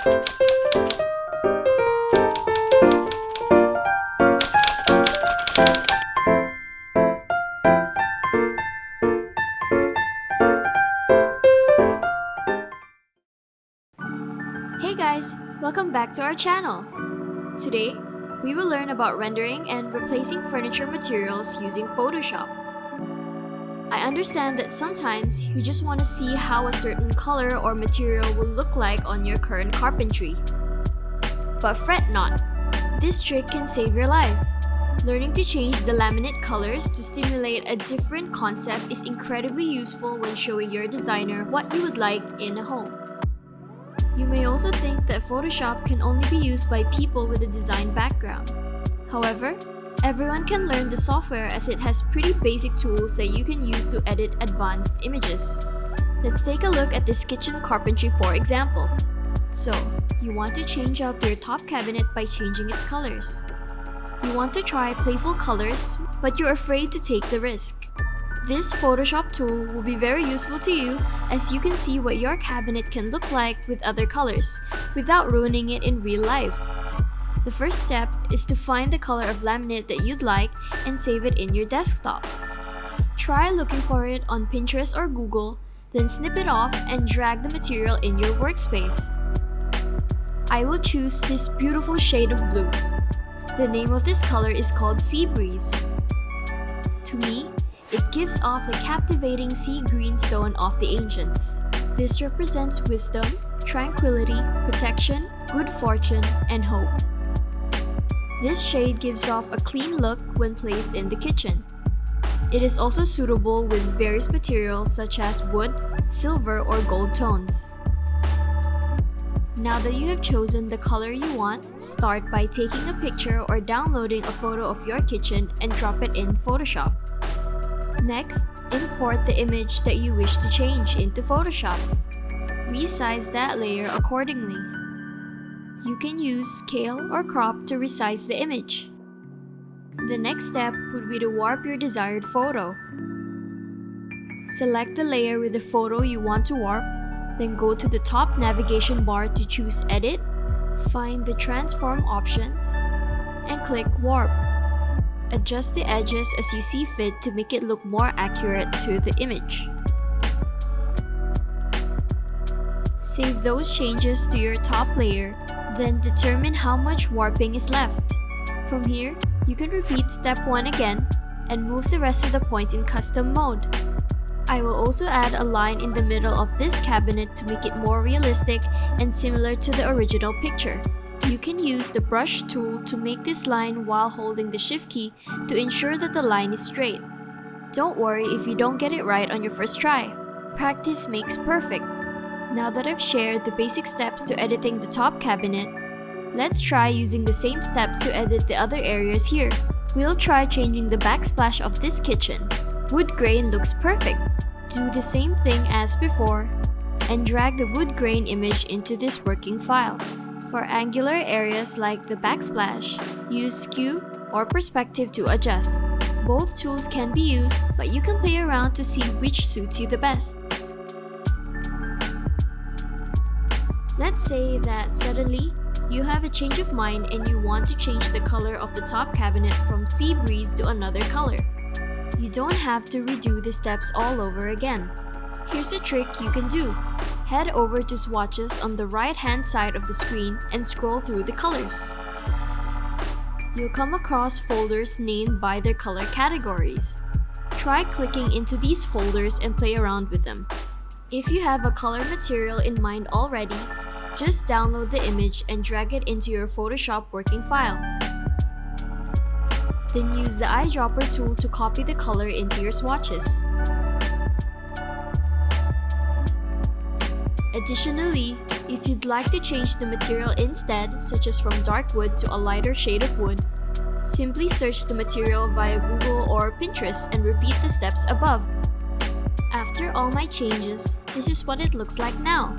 Hey guys, welcome back to our channel. Today, we will learn about rendering and replacing furniture materials using Photoshop. I understand that sometimes you just want to see how a certain color or material will look like on your current carpentry. But fret not, this trick can save your life. Learning to change the laminate colors to stimulate a different concept is incredibly useful when showing your designer what you would like in a home. You may also think that Photoshop can only be used by people with a design background. However, everyone can learn the software as it has pretty basic tools that you can use to edit advanced images. Let's take a look at this kitchen carpentry for example. So, you want to change up your top cabinet by changing its colors. You want to try playful colors, but you're afraid to take the risk. This Photoshop tool will be very useful to you as you can see what your cabinet can look like with other colors without ruining it in real life. The first step is to find the color of laminate that you'd like and save it in your desktop. Try looking for it on Pinterest or Google, then snip it off and drag the material in your workspace. I will choose this beautiful shade of blue. The name of this color is called Sea Breeze. To me, it gives off the captivating sea green stone of the ancients. This represents wisdom, tranquility, protection, good fortune, and hope. This shade gives off a clean look when placed in the kitchen. It is also suitable with various materials such as wood, silver, or gold tones. Now that you have chosen the color you want, start by taking a picture or downloading a photo of your kitchen and drop it in Photoshop. Next, import the image that you wish to change into Photoshop. Resize that layer accordingly. You can use scale or crop to resize the image. The next step would be to warp your desired photo. Select the layer with the photo you want to warp, then go to the top navigation bar to choose Edit, find the Transform options, and click Warp. Adjust the edges as you see fit to make it look more accurate to the image. Save those changes to your top layer, then determine how much warping is left. From here, you can repeat step 1 again and move the rest of the points in custom mode. I will also add a line in the middle of this cabinet to make it more realistic and similar to the original picture. You can use the brush tool to make this line while holding the shift key to ensure that the line is straight. Don't worry if you don't get it right on your first try. Practice makes perfect. Now that I've shared the basic steps to editing the top cabinet, let's try using the same steps to edit the other areas here. We'll try changing the backsplash of this kitchen. Wood grain looks perfect. Do the same thing as before and drag the wood grain image into this working file. For angular areas like the backsplash, use skew or perspective to adjust. Both tools can be used, but you can play around to see which suits you the best. Let's say that suddenly, you have a change of mind and you want to change the color of the top cabinet from Sea Breeze to another color. You don't have to redo the steps all over again. Here's a trick you can do. Head over to swatches on the right-hand side of the screen and scroll through the colors. You'll come across folders named by their color categories. Try clicking into these folders and play around with them. If you have a color material in mind already, just download the image and drag it into your Photoshop working file. Then use the eyedropper tool to copy the color into your swatches. Additionally, if you'd like to change the material instead, such as from dark wood to a lighter shade of wood, simply search the material via Google or Pinterest and repeat the steps above. After all my changes, this is what it looks like now.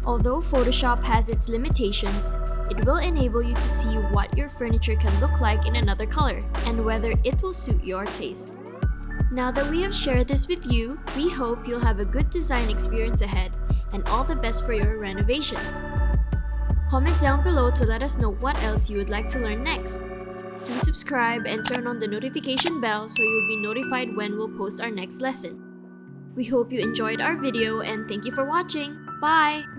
Although Photoshop has its limitations, it will enable you to see what your furniture can look like in another color and whether it will suit your taste. Now that we have shared this with you, we hope you'll have a good design experience ahead and all the best for your renovation. Comment down below to let us know what else you would like to learn next. Do subscribe and turn on the notification bell so you'll be notified when we'll post our next lesson. We hope you enjoyed our video and thank you for watching. Bye!